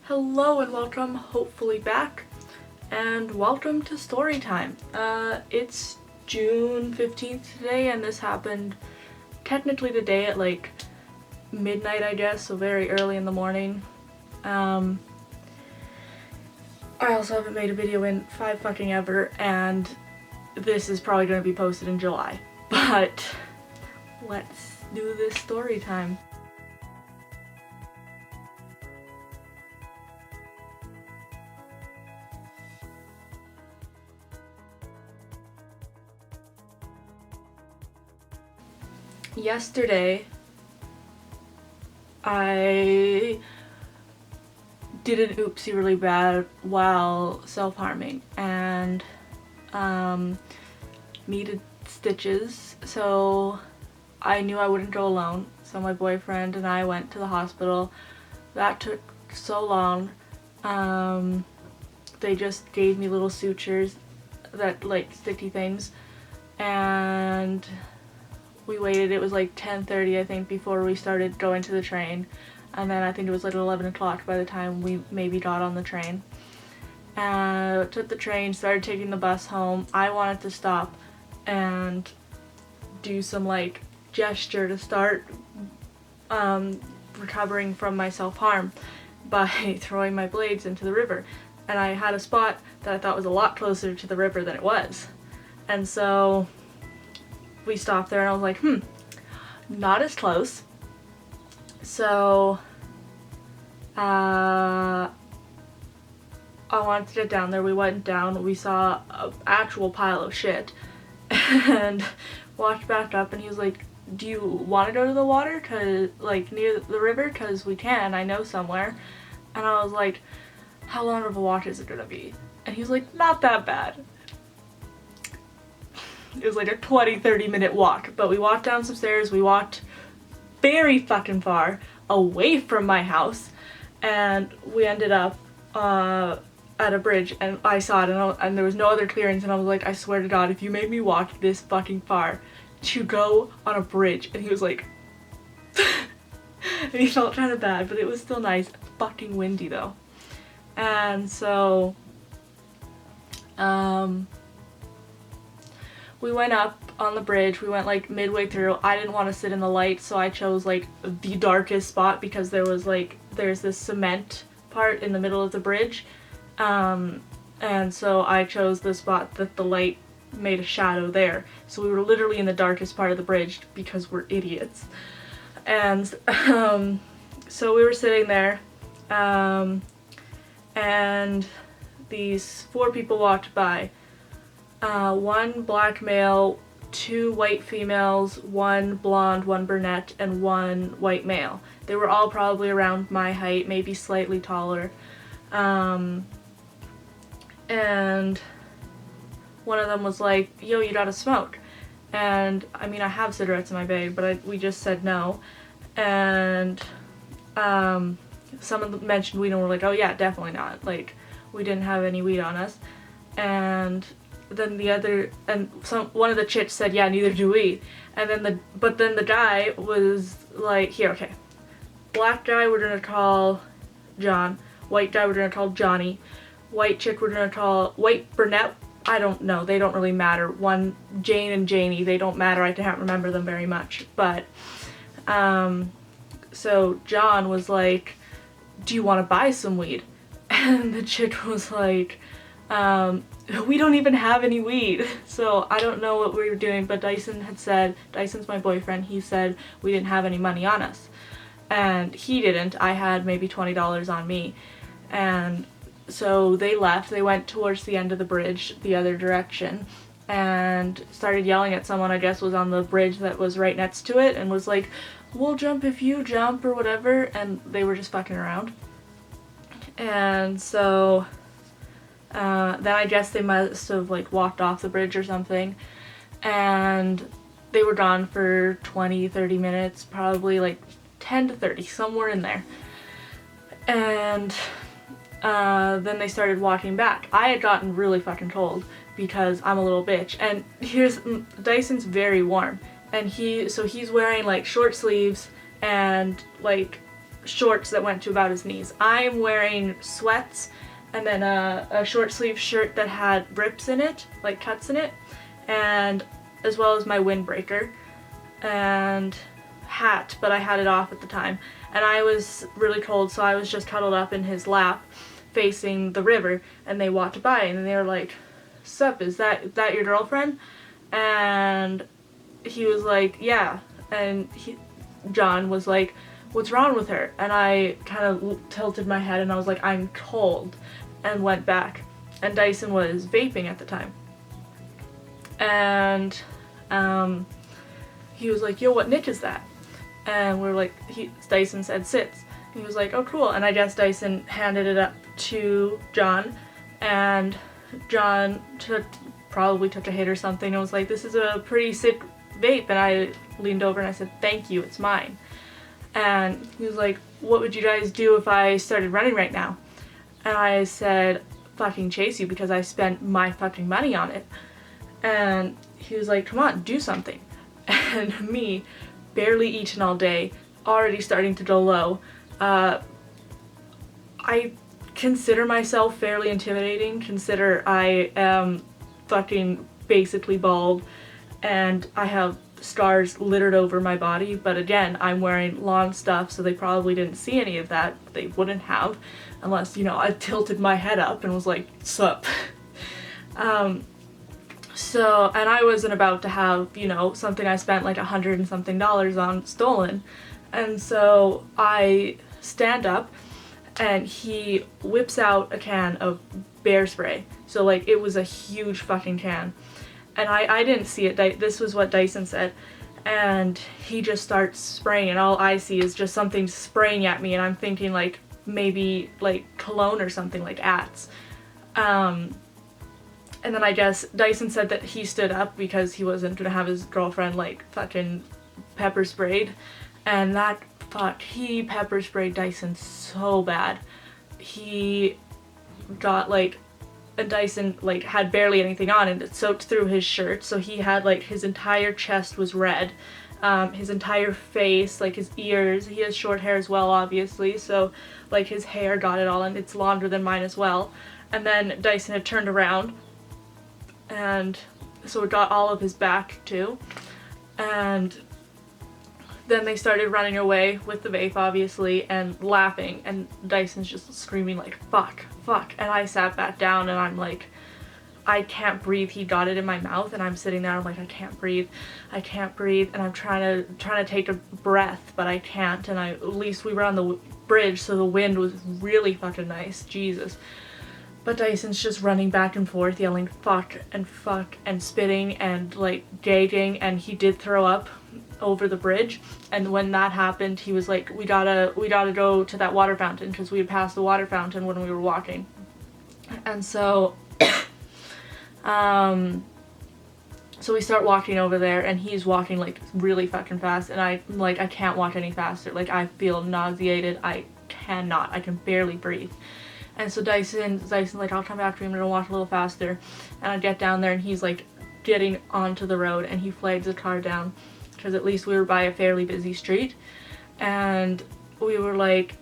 Hello and welcome, hopefully back, and welcome to Storytime. It's June 15th today, and this happened technically today at like midnight, I guess, so very early in the morning. I also haven't made a video in 5 fucking ever, and this is probably going to be posted in July. But let's do this story time. Yesterday, I did an oopsie really bad while self-harming and needed stitches, so I knew I wouldn't go alone, so my boyfriend and I went to the hospital. That took so long. They just gave me little sutures that like sticky things, and we waited. It was like 10:30 I think before we started going to the train, and then I think it was like 11 o'clock by the time we maybe got on the train. Took the train, started taking the bus home. I wanted to stop and do some like gesture to start recovering from my self-harm by throwing my blades into the river, and I had a spot that I thought was a lot closer to the river than it was, and so we stopped there and I was like, not as close. So I wanted to get down there. We went down, we saw an actual pile of shit and walked back up, and he was like, do you want to go to the water, cause like near the river, cause we can, I know somewhere. And I was like, how long of a walk is it gonna be? And he was like, not that bad. It was like a 20-30 minute walk, but we walked down some stairs, we walked very fucking far away from my house, and we ended up at a bridge, and I saw it, and there was no other clearance, and I was like, I swear to God, if you made me walk this fucking far to go on a bridge. And he was like, and he felt kind of bad, but it was still nice. Fucking windy though. And so we went up on the bridge. We went like midway through. I didn't want to sit in the light, so I chose like the darkest spot, because there's this cement part in the middle of the bridge, and so I chose the spot that the light made a shadow there. So we were literally in the darkest part of the bridge because we're idiots. And so we were sitting there, and these 4 people walked by. 1 black male, 2 white females, 1 blonde, 1 brunette, and 1 white male. They were all probably around my height, maybe slightly taller. And one of them was like, yo, you gotta smoke. And I mean, I have cigarettes in my bag, but we just said no. And someone mentioned weed, and we're like, oh yeah, definitely not. Like, we didn't have any weed on us. And then one of the chicks said, yeah, neither do we. And then the guy was like, here, okay, black guy we're gonna call John, white guy we're gonna call Johnny, white chick we're gonna call, white brunette, I don't know, they don't really matter, one Jane and Janie, they don't matter, I can't remember them very much. But so John was like, do you want to buy some weed? And the chick was like, we don't even have any weed. So I don't know what we were doing, but Dyson's my boyfriend, he said we didn't have any money on us. And he didn't. I had maybe $20 on me. And so they left. They went towards the end of the bridge, the other direction, and started yelling at someone, I guess was on the bridge that was right next to it, and was like, we'll jump if you jump, or whatever. And they were just fucking around. And so then I guess they must have like walked off the bridge or something, and they were gone for 20-30 minutes, probably like 10 to 30, somewhere in there. And then they started walking back. I had gotten really fucking cold because I'm a little bitch, and Dyson's very warm, and he's wearing like short sleeves and like shorts that went to about his knees. I'm wearing sweats and then a short sleeve shirt that had rips in it, like cuts in it, and as well as my windbreaker and hat, but I had it off at the time. And I was really cold, so I was just cuddled up in his lap facing the river, and they walked by and they were like, "Sup, is that your girlfriend?" And he was like, "Yeah." And John was like, "What's wrong with her?" And I kind of tilted my head and I was like, "I'm cold," and went back. And Dyson was vaping at the time. And he was like, "Yo, what nick is that?" And we're like, Dyson said sits. And he was like, "Oh, cool." And I guess Dyson handed it up to John, and John probably took a hit or something and was like, "This is a pretty sick vape." And I leaned over and I said, "Thank you, it's mine." And he was like, "What would you guys do if I started running right now?" And I said, "Fucking chase you, because I spent my fucking money on it." And he was like, "Come on, do something." And me, barely eaten all day, already starting to go low. I consider myself fairly intimidating, consider I am fucking basically bald and I have scars littered over my body, but again, I'm wearing long stuff, so they probably didn't see any of that. They wouldn't have, unless, you know, I tilted my head up and was like, "Sup." So, and I wasn't about to have, you know, something I spent like $100 and something on stolen. And so I stand up and he whips out a can of bear spray. So like it was a huge fucking can. And I didn't see it. This was what Dyson said. And he just starts spraying, and all I see is just something spraying at me, and I'm thinking like maybe like cologne or something, like Axe. And then I guess Dyson said that he stood up because he wasn't gonna have his girlfriend like fucking pepper sprayed. And he pepper sprayed Dyson so bad. He got like, and Dyson like had barely anything on and it soaked through his shirt, so he had like his entire chest was red, his entire face, like his ears. He has short hair as well, obviously, so like his hair got it all, and it's longer than mine as well. And then Dyson had turned around, and so it got all of his back too. And then they started running away with the vape, obviously, and laughing, and Dyson's just screaming like, "Fuck, fuck." And I sat back down and I'm like, I can't breathe. He got it in my mouth and I'm sitting there, I'm like, I can't breathe, and I'm trying to take a breath, but I can't. And at least we were on the bridge, so the wind was really fucking nice, Jesus. But Dyson's just running back and forth, yelling fuck and spitting and like gagging, and he did throw up over the bridge. And when that happened, he was like, we gotta go to that water fountain, because we had passed the water fountain when we were walking. And so so we start walking over there, and he's walking like really fucking fast, and I'm like, I can't walk any faster, like I feel nauseated, I can barely breathe. And so Dyson's like, "I'll come back to him, I'm gonna walk a little faster." And I get down there and he's like getting onto the road, and he flags the car down, because at least we were by a fairly busy street. And we were like,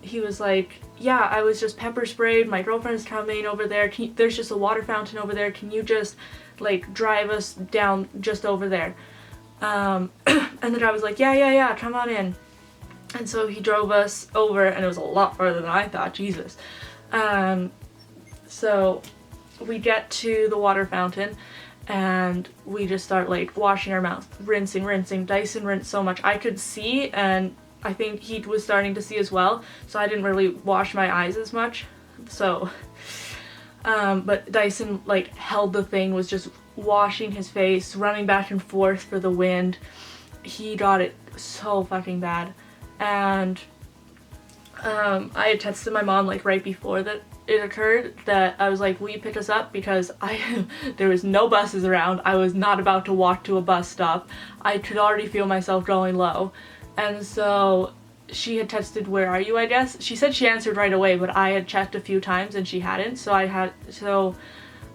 he was like, "Yeah, I was just pepper sprayed, my girlfriend's coming over there, there's just a water fountain over there, can you just like drive us down just over there?" And the guy was like, yeah, come on in. And so he drove us over, and it was a lot further than I thought, Jesus. So we get to the water fountain, and we just start like washing our mouths, rinsing. Dyson rinsed so much. I could see, and I think he was starting to see as well, so I didn't really wash my eyes as much. So, but Dyson like held the thing, was just washing his face, running back and forth for the wind. He got it so fucking bad. And I had texted my mom like right before that it occurred, that I was like, "Will you pick us up?" Because there was no buses around. I was not about to walk to a bus stop. I could already feel myself going low. And so she had texted, "Where are you?" I guess. She said she answered right away, but I had checked a few times and she hadn't. So I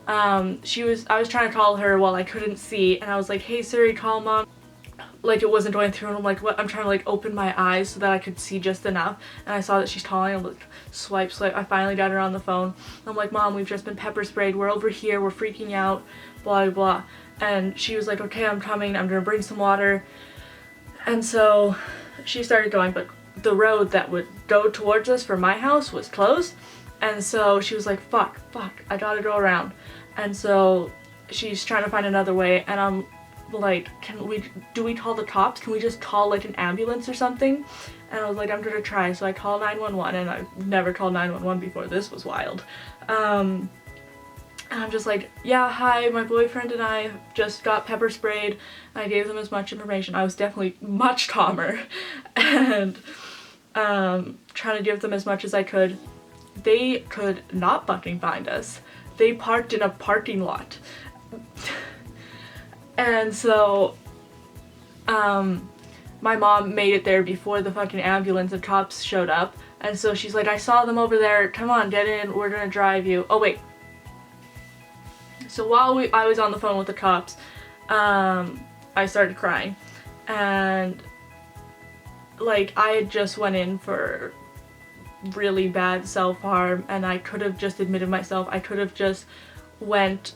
was trying to call her while I couldn't see, and I was like, "Hey Siri, call mom." like it wasn't going through, and I'm like, what? I'm trying to like open my eyes so that I could see just enough, and I saw that she's calling. I'm like, swipe. I finally got her on the phone. I'm like, Mom, we've just been pepper sprayed, we're over here, we're freaking out, blah blah. And she was like, okay, I'm coming, I'm gonna bring some water. And so she started going, but the road that would go towards us from my house was closed, and so she was like, fuck, I gotta go around. And so she's trying to find another way, and I'm like, do we call the cops? Can we just call like an ambulance or something? And I was like, I'm gonna try. So I called 911, and I've never called 911 before. This was wild. And I'm just like, yeah, hi, my boyfriend and I just got pepper sprayed. I gave them as much information. I was definitely much calmer and trying to give them as much as I could. They could not fucking find us. They parked in a parking lot. And so, my mom made it there before the fucking ambulance and cops showed up. And so she's like, I saw them over there, come on, get in, we're gonna drive you. Oh wait. So while I was on the phone with the cops, I started crying. And, like, I had just went in for really bad self-harm, and I could have just admitted myself. I could have just went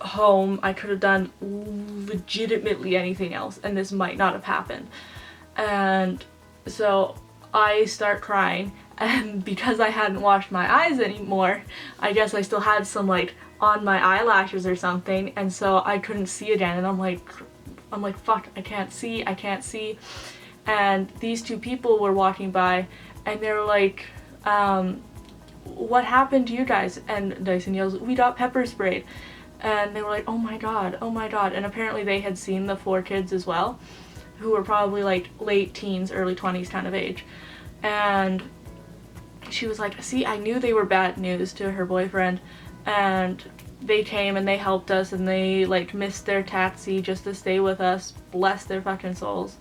home. I could have done legitimately anything else, and this might not have happened. And so I start crying, and because I hadn't washed my eyes anymore, I guess I still had some like on my eyelashes or something, and so I couldn't see again, and I'm like fuck, I can't see. And these two people were walking by, and they were like, what happened to you guys? And Dyson yells, we got pepper sprayed. And they were like, oh my god. And apparently they had seen the 4 kids as well, who were probably like late teens, early 20s kind of age. And she was like, see, I knew they were bad news to her boyfriend. And they came and they helped us, and they like missed their taxi just to stay with us. Bless their fucking souls.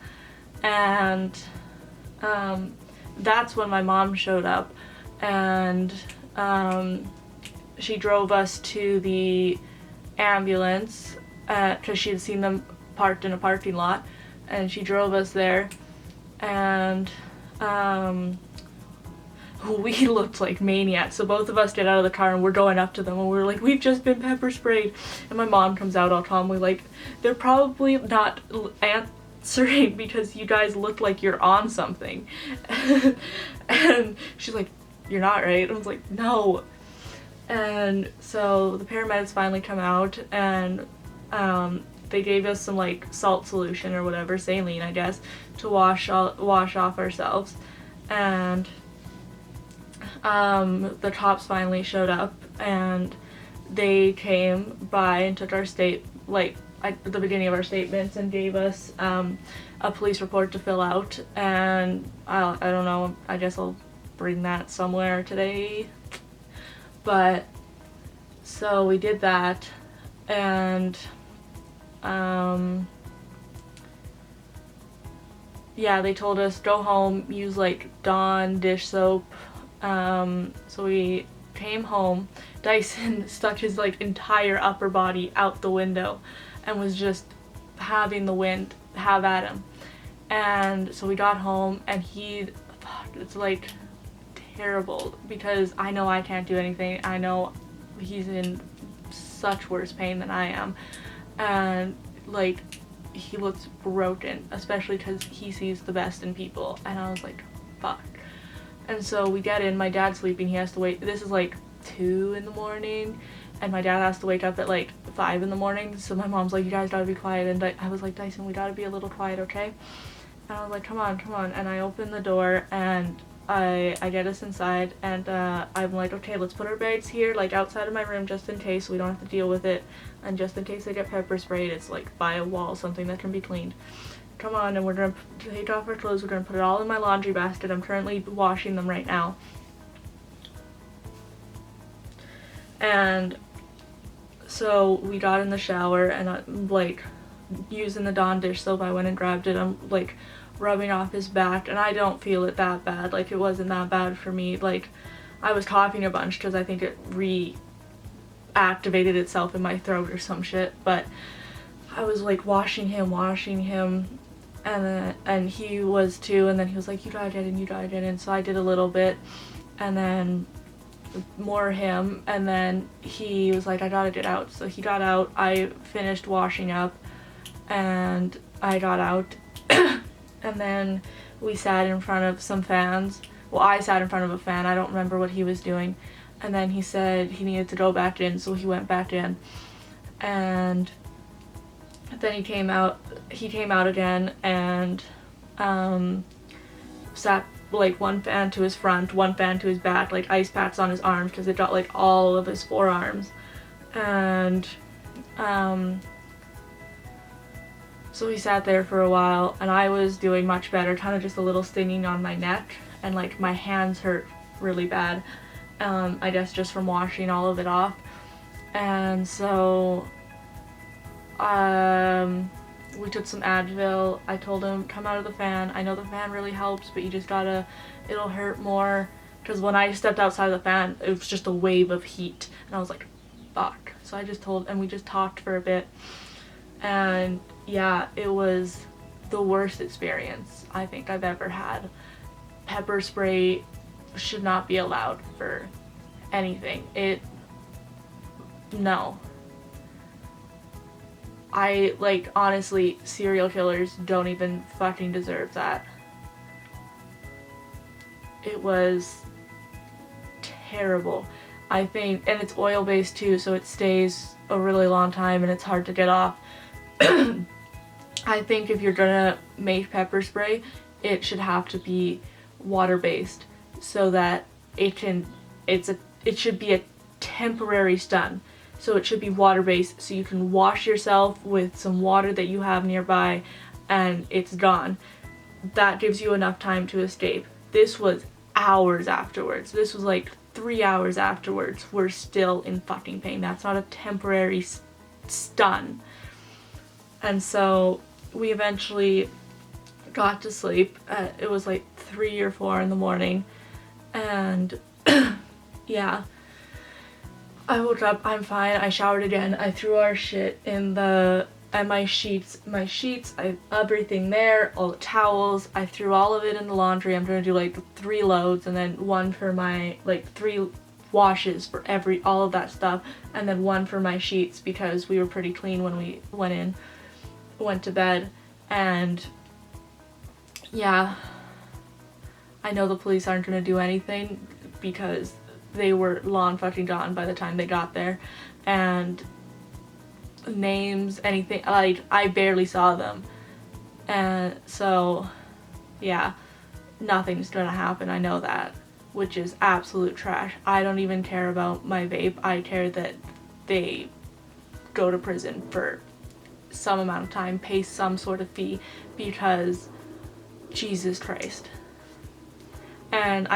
And that's when my mom showed up, and she drove us to the ambulance because she had seen them parked in a parking lot, and she drove us there. And we looked like maniacs, so both of us get out of the car and we're going up to them, and we're like, we've just been pepper sprayed. And my mom comes out all calmly like, they're probably not answering because you guys look like you're on something. And she's like, you're not, right? And I was like, no. And so the paramedics finally come out, and they gave us some like salt solution or whatever, saline I guess, to wash off ourselves. And the cops finally showed up, and they came by and took our at the beginning of our statements, and gave us a police report to fill out. And I don't know, I guess I'll bring that somewhere today. But so we did that, and yeah, they told us go home, use like Dawn dish soap. So we came home. Dyson stuck his like entire upper body out the window and was just having the wind have at him. And so we got home, and it's like terrible because I know I can't do anything. I know he's in such worse pain than I am, and like he looks broken, especially because he sees the best in people. And I was like, fuck. And so we get in, my dad's sleeping, he has to wait. This is like 2 in the morning, and my dad has to wake up at like 5 in the morning. So my mom's like, you guys gotta be quiet. And I was like, Dyson, we gotta be a little quiet, okay? And I was like, come on. And I open the door, and I get us inside, and I'm like, okay, let's put our bags here, like outside of my room, just in case we don't have to deal with it, and just in case they get pepper sprayed, it's like by a wall, something that can be cleaned. Come on, and we're gonna take off our clothes, we're gonna put it all in my laundry basket. I'm currently washing them right now. And so we got in the shower, and I'm like using the Dawn dish soap. I went and grabbed it. I'm like rubbing off his back, and I don't feel it that bad. Like, it wasn't that bad for me. Like, I was coughing a bunch because I think it reactivated itself in my throat or some shit, but I was like washing him, and he was too, and then he was like, you died in, so I did a little bit, and then more him, and then he was like, I gotta get out, so he got out. I finished washing up, and I got out, and then we sat in front of some fans. Well, I sat in front of a fan, I don't remember what he was doing, and then he said he needed to go back in, so he went back in, and then he came out again, and sat like one fan to his front, one fan to his back, like ice packs on his arms because it got like all of his forearms, and so he sat there for a while, and I was doing much better, kind of just a little stinging on my neck, and like my hands hurt really bad, I guess just from washing all of it off, and so we took some Advil. I told him, come out of the fan. I know the fan really helps, but you just gotta, it'll hurt more. Because when I stepped outside of the fan, it was just a wave of heat. And I was like, fuck. So I just told, and we just talked for a bit. And yeah, it was the worst experience I think I've ever had. Pepper spray should not be allowed for anything. No. I, like, honestly, serial killers don't even fucking deserve that. It was terrible. I think, and it's oil-based too, so it stays a really long time and it's hard to get off. I think if you're gonna make pepper spray, it should have to be water-based so that it should be a temporary stun. So it should be water-based, so you can wash yourself with some water that you have nearby and it's gone. That gives you enough time to escape. This was hours afterwards. This was like 3 hours afterwards. We're still in fucking pain. That's not a temporary stun. And so we eventually got to sleep. It was like 3 or 4 in the morning. And yeah. I woke up, I'm fine, I showered again, I threw our shit in and my sheets, everything there, all the towels, I threw all of it in the laundry. I'm gonna do like 3 loads and then one for my, like 3 washes for all of that stuff, and then one for my sheets because we were pretty clean when we went to bed. And yeah, I know the police aren't gonna do anything because they were long fucking gone by the time they got there, and names, anything, like, I barely saw them, and so yeah, nothing's gonna happen, I know that, which is absolute trash. I don't even care about my vape, I care that they go to prison for some amount of time, pay some sort of fee, because Jesus Christ. And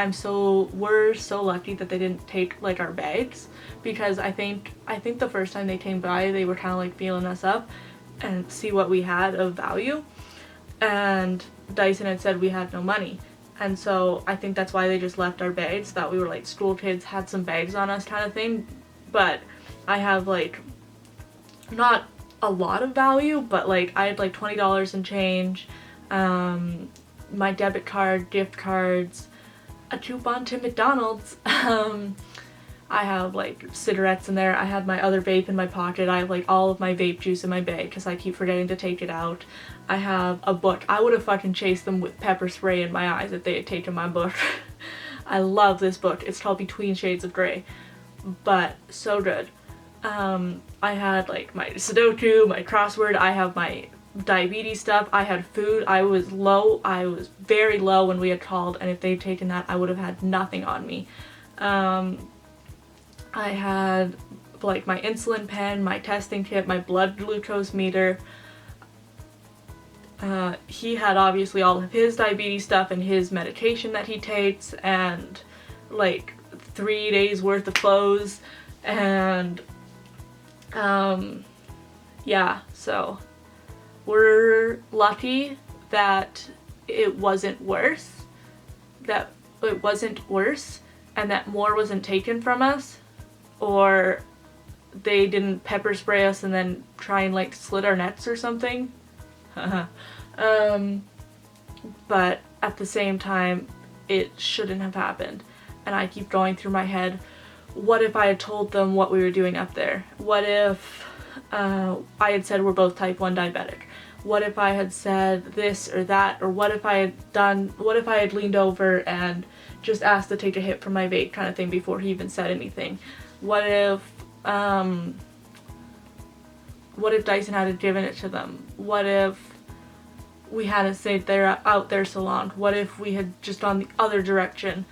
we're so lucky that they didn't take like our bags, because I think the first time they came by they were kind of like feeling us up and see what we had of value, and Dyson had said we had no money, and so I think that's why they just left our bags, thought we were like school kids, had some bags on us kind of thing. But I have like not a lot of value, but like I had like $20 in change, my debit card, gift cards, a coupon to McDonald's. I have like cigarettes in there. I had my other vape in my pocket. I have like all of my vape juice in my bag because I keep forgetting to take it out. I have a book. I would have fucking chased them with pepper spray in my eyes if they had taken my book. I love this book. It's called Between Shades of Grey, but so good. I had like my Sudoku, my crossword. I have my diabetes stuff. I had food. I was low. I was very low when we had called, and if they'd taken that, I would have had nothing on me. I had like my insulin pen, my testing kit, my blood glucose meter. He had obviously all of his diabetes stuff and his medication that he takes, and like 3 days worth of clothes, and yeah, so we're lucky that it wasn't worse, and that more wasn't taken from us, or they didn't pepper spray us and then try and like slit our nets or something. But at the same time, it shouldn't have happened. And I keep going through my head, what if I had told them what we were doing up there? What if I had said we're both type 1 diabetic? What if I had said this or that? Or what if I had leaned over and just asked to take a hit from my vape kind of thing before he even said anything? What if Dyson had given it to them? What if we hadn't stayed out there so long? What if we had just gone the other direction?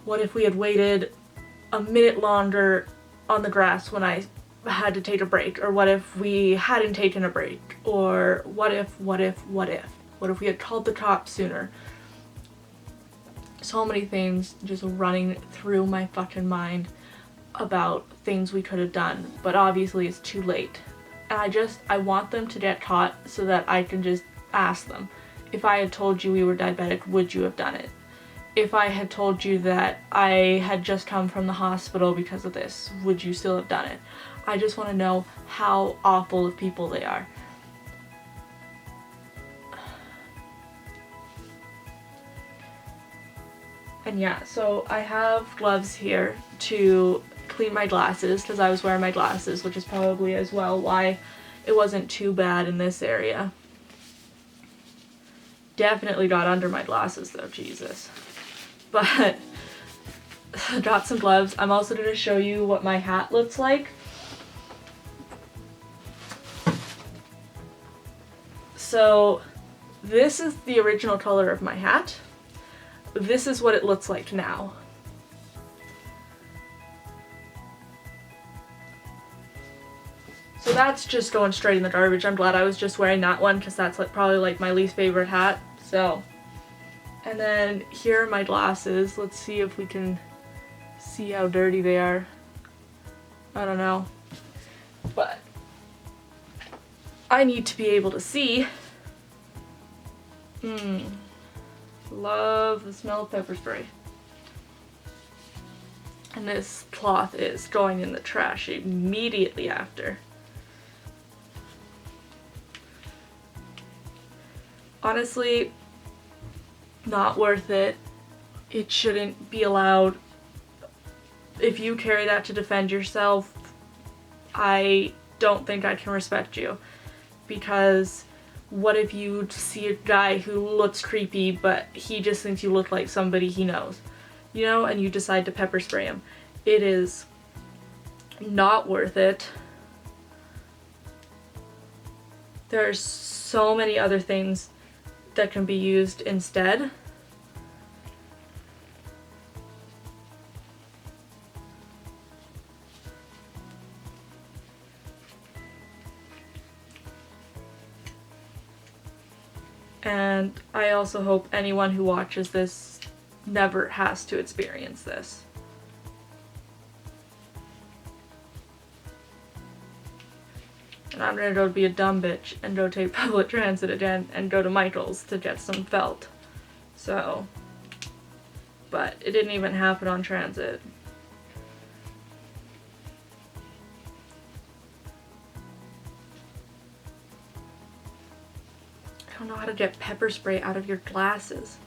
What if we had waited a minute longer on the grass when I had to take a break? Or what if we hadn't taken a break? Or what if we had called the cops sooner? So many things just running through my fucking mind about things we could have done, but obviously it's too late. And I want them to get caught so that I can just ask them, if I had told you we were diabetic, would you have done it? If I had told you that I had just come from the hospital because of this, would you still have done it? I just want to know how awful of people they are. And yeah, so I have gloves here to clean my glasses because I was wearing my glasses, which is probably as well why it wasn't too bad in this area. Definitely got under my glasses though, Jesus. But I got some gloves. I'm also going to show you what my hat looks like. So this is the original color of my hat. This is what it looks like now. So that's just going straight in the garbage. I'm glad I was just wearing that one because that's like probably like my least favorite hat. So, and then here are my glasses. Let's see if we can see how dirty they are. I don't know. But I need to be able to see. Love the smell of pepper spray. And this cloth is going in the trash immediately after. Honestly, not worth it. It shouldn't be allowed. If you carry that to defend yourself, I don't think I can respect you. Because what if you see a guy who looks creepy, but he just thinks you look like somebody he knows, you know, and you decide to pepper spray him? It is not worth it. There's so many other things that can be used instead. And I also hope anyone who watches this never has to experience this. And I'm gonna go be a dumb bitch and go take public transit again and go to Michael's to get some felt. So, but it didn't even happen on transit. I don't know how to get pepper spray out of your glasses.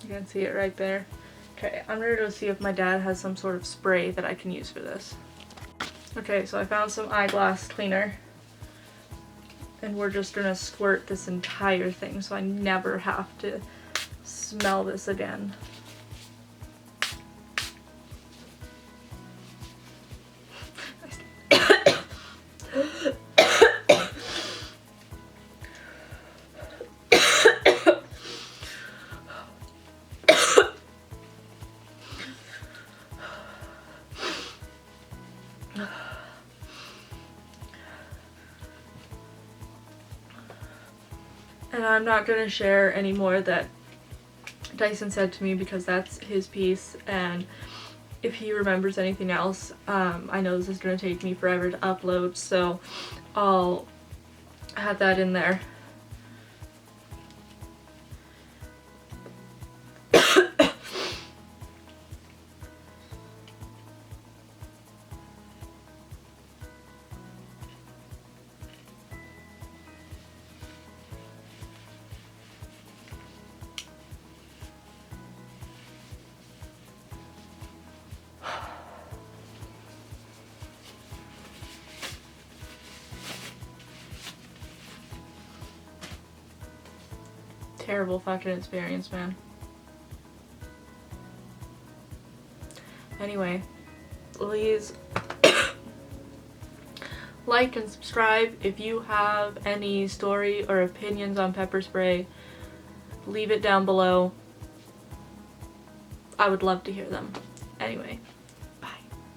You can see it right there. Okay, I'm gonna go see if my dad has some sort of spray that I can use for this. Okay, so I found some eyeglass cleaner. And we're just gonna squirt this entire thing so I never have to smell this again. And I'm not going to share any more that Dyson said to me because that's his piece, and if he remembers anything else. I know this is going to take me forever to upload, so I'll have that in there. Terrible fucking experience, man. Anyway, please like and subscribe. If you have any story or opinions on pepper spray, leave it down below. I would love to hear them. Anyway.